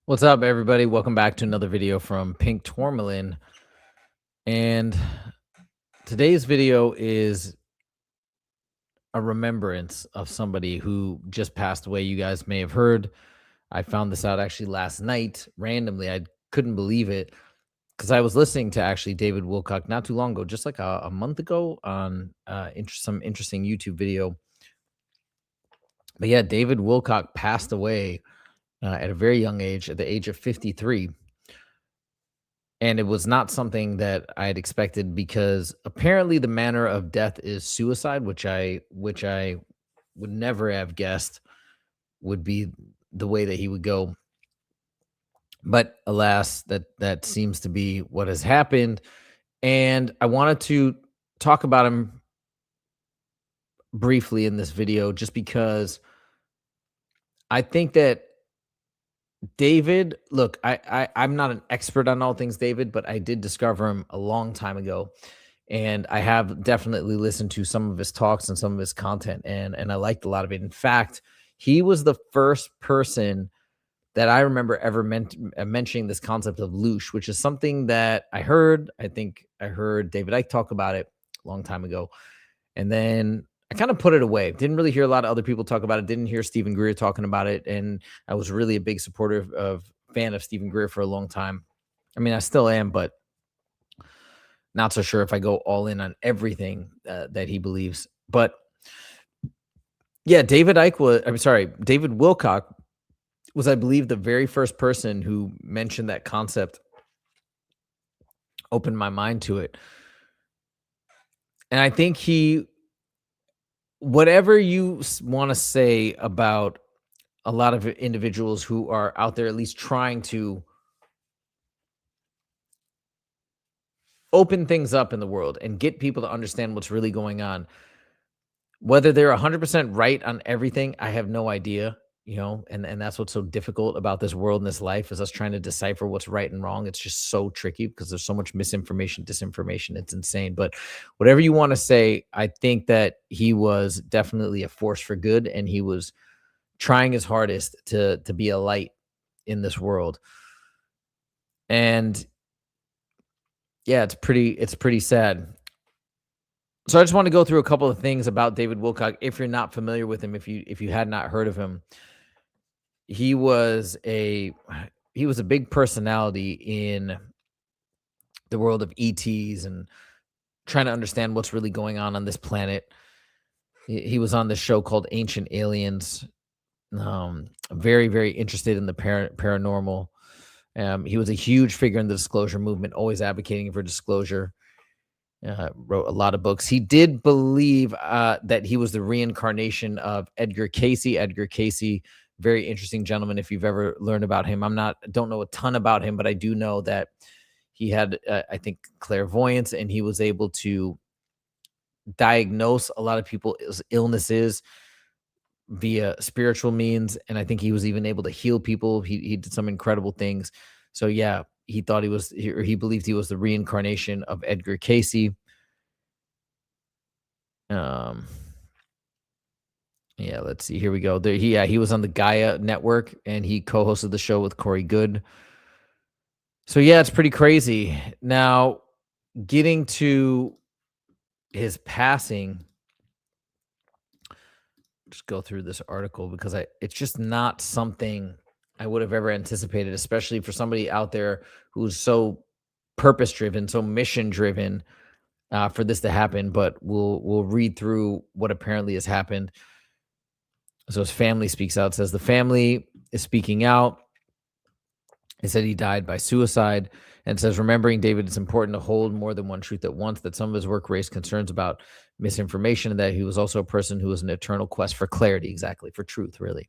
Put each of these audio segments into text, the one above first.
What's up, everybody? Welcome back to another video from Pink Tourmaline. And today's video is a remembrance of somebody who just passed away. You guys may have heard. I found this out actually last night randomly. I couldn't believe it because I was listening to actually David Wilcock not too long ago, just like a month ago on some interesting YouTube video. But yeah, David Wilcock passed away at a very young age, at the age of 53. And it was not something that I had expected because apparently the manner of death is suicide, which I would never have guessed would be the way that he would go. But alas, that seems to be what has happened. And I wanted to talk about him briefly in this video just because I think that David, look, I'm not an expert on all things David, but I did discover him a long time ago. And I have definitely listened to some of his talks and some of his content, and I liked a lot of it. In fact, he was the first person that I remember ever mentioning this concept of Loosh, which is something that I heard. I think I heard David Icke talk about it a long time ago. And then I kind of put it away. Didn't really hear a lot of other people talk about it. Didn't hear Stephen Greer talking about it. And I was really a big supporter of fan of Stephen Greer for a long time. I mean, I still am, but not so sure if I go all in on everything that he believes. But yeah, David Wilcock was, I believe, the very first person who mentioned that concept, opened my mind to it. And I think whatever you want to say about a lot of individuals who are out there at least trying to open things up in the world and get people to understand what's really going on, whether they're 100% right on everything, I have no idea, and that's what's so difficult about this world and this life is us trying to decipher what's right and wrong. It's just so tricky because there's so much misinformation, disinformation. It's insane. But whatever you want to say, I think that he was definitely a force for good, and he was trying his hardest to be a light in this world. And yeah, it's pretty sad. So I just want to go through a couple of things about David Wilcock. If you're not familiar with him, if you had not heard of him, he was a big personality in the world of ETs and trying to understand what's really going on this planet. He was on this show called Ancient Aliens. Very, very interested in the paranormal. He was a huge figure in the disclosure movement, always advocating for disclosure. Wrote a lot of books. He did believe that he was the reincarnation of Edgar Cayce. Edgar Cayce, very interesting gentleman. If you've ever learned about him, don't know a ton about him, but I do know that he had, I think, clairvoyance, and he was able to diagnose a lot of people's illnesses via spiritual means, and I think he was even able to heal people. He did some incredible things. So yeah, he thought he believed he was the reincarnation of Edgar Cayce. Yeah, let's see. Here we go. He was on the Gaia network, and he co-hosted the show with Goode. So yeah, it's pretty crazy. Now, getting to his passing, just go through this article because it's just not something I would have ever anticipated, especially for somebody out there who's so purpose-driven, so mission-driven, for this to happen. But we'll read through what apparently has happened. So his family speaks out. It says the family is speaking out. It said he died by suicide, and it says, remembering David, it's important to hold more than one truth at once, that some of his work raised concerns about misinformation, and that he was also a person who was an eternal quest for clarity, exactly, for truth, really.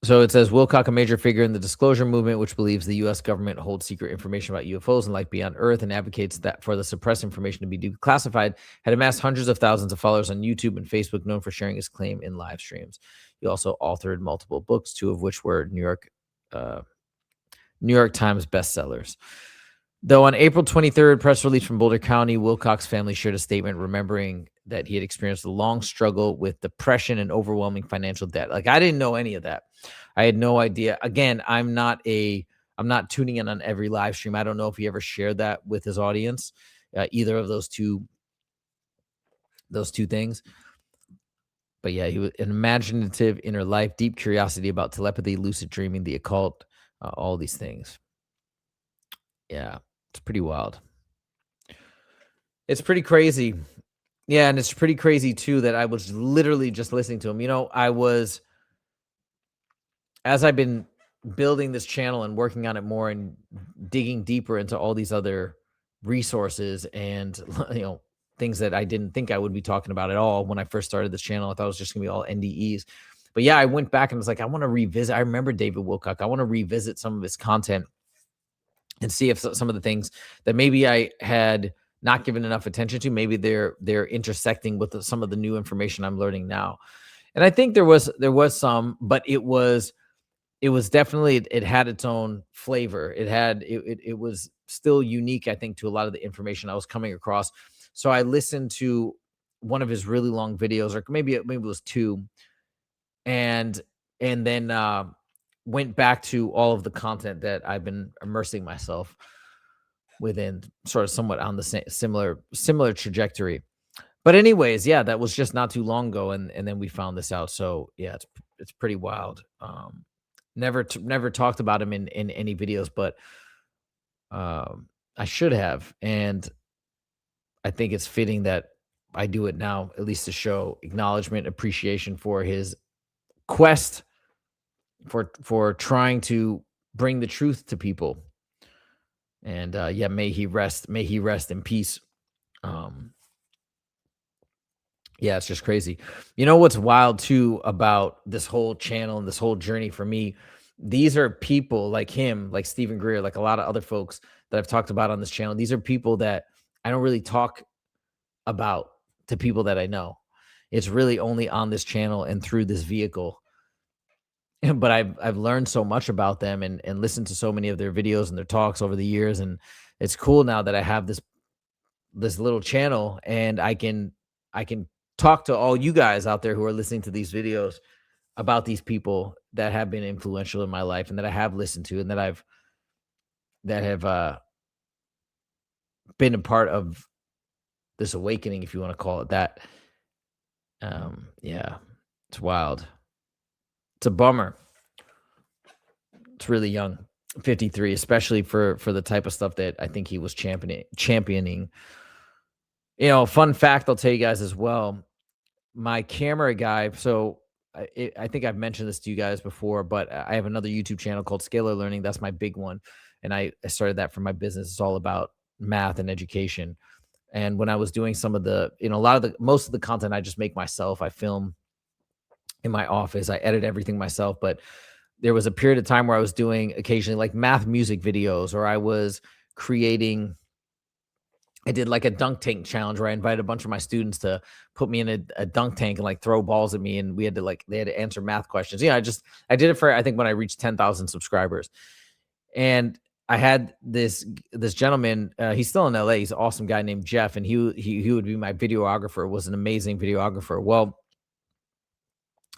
So it says, Wilcock, a major figure in the disclosure movement, which believes the U.S. government holds secret information about UFOs and life beyond Earth and advocates that for the suppressed information to be declassified, had amassed hundreds of thousands of followers on YouTube and Facebook, known for sharing his claim in live streams. He also authored multiple books, two of which were New York Times bestsellers. Though on April 23rd, press release from Boulder County, Wilcock's family shared a statement remembering that he had experienced a long struggle with depression and overwhelming financial debt. Like, I didn't know any of that. I had no idea. Again, I'm not tuning in on every live stream. I don't know if he ever shared that with his audience, either of those two things. But yeah, he was an imaginative inner life, deep curiosity about telepathy, lucid dreaming, the occult, all these things. Yeah, it's pretty wild. It's pretty crazy. Yeah, and it's pretty crazy too that I was literally just listening to him. As I've been building this channel and working on it more and digging deeper into all these other resources and things that I didn't think I would be talking about at all when I first started this channel. I thought it was just gonna be all NDEs. But yeah, I went back and was like, I want to revisit. I remember David Wilcock. I want to revisit some of his content and see if some of the things that maybe I had not given enough attention to, maybe they're intersecting with some of the new information I'm learning now. And I think there was some, but it was definitely, it had its own flavor. It was still unique, I think, to a lot of the information I was coming across. So I listened to one of his really long videos, or maybe it was two, and then went back to all of the content that I've been immersing myself within, sort of somewhat on the similar trajectory. But anyways, yeah, that was just not too long ago, and then we found this out. So yeah, it's pretty wild. Never talked about him in any videos, but I should have, and I think it's fitting that I do it now, at least to show acknowledgement, appreciation for his quest for trying to bring the truth to people. And yeah, may he rest in peace. Yeah, it's just crazy. You know what's wild too about this whole channel and this whole journey for me? These are people like him, like Stephen Greer, like a lot of other folks that I've talked about on this channel. These are people that I don't really talk about to people that I know. It's really only on this channel and through this vehicle. But I've learned so much about them and listened to so many of their videos and their talks over the years. And it's cool now that I have this little channel, and I can talk to all you guys out there who are listening to these videos about these people that have been influential in my life and that I have listened to and that have been a part of this awakening, if you want to call it that. Yeah, it's wild. It's a bummer. It's really young, 53, especially for the type of stuff that I think he was championing. Fun fact I'll tell you guys as well. My camera guy, so I think I've mentioned this to you guys before, but I have another YouTube channel called Scalar Learning. That's my big one. And I started that for my business. It's all about math and education. And when I was doing some of the, most of the content I just make myself. I film in my office. I edit everything myself. But there was a period of time where I was doing occasionally like math music videos, or I was creating, I did like a dunk tank challenge where I invited a bunch of my students to put me in a dunk tank and like throw balls at me. And we had to they had to answer math questions. Yeah, I did it for, I think when I reached 10,000 subscribers. And I had this gentleman, he's still in LA. He's an awesome guy named Jeff. And he would be my videographer, was an amazing videographer. Well,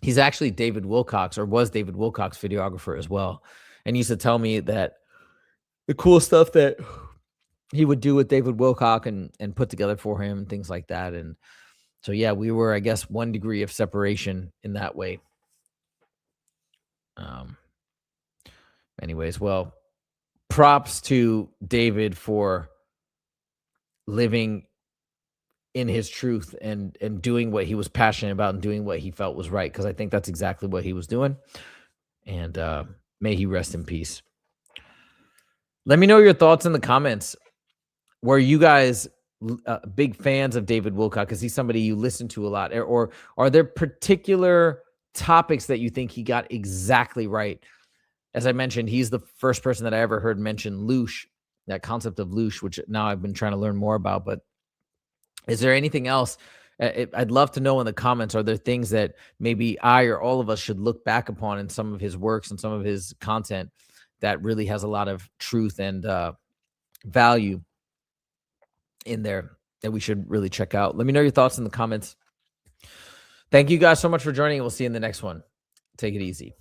he's actually David Wilcock's, or was David Wilcock's videographer as well. And he used to tell me that the cool stuff that he would do with David Wilcock and put together for him and things like that. And so, yeah, we were, I guess, 1 degree of separation in that way. Anyways, well, props to David for living in his truth and doing what he was passionate about and doing what he felt was right. Cause I think that's exactly what he was doing. And may he rest in peace. Let me know your thoughts in the comments. Were you guys big fans of David Wilcock? Because he's somebody you listen to a lot. Or are there particular topics that you think he got exactly right? As I mentioned, he's the first person that I ever heard mention Loosh, that concept of Loosh, which now I've been trying to learn more about. But is there anything else? I'd love to know in the comments, are there things that maybe I or all of us should look back upon in some of his works and some of his content that really has a lot of truth and value in there? that we should really check out. Let me know your thoughts in the comments. Thank you guys so much for joining. We'll see you in the next one. Take it easy.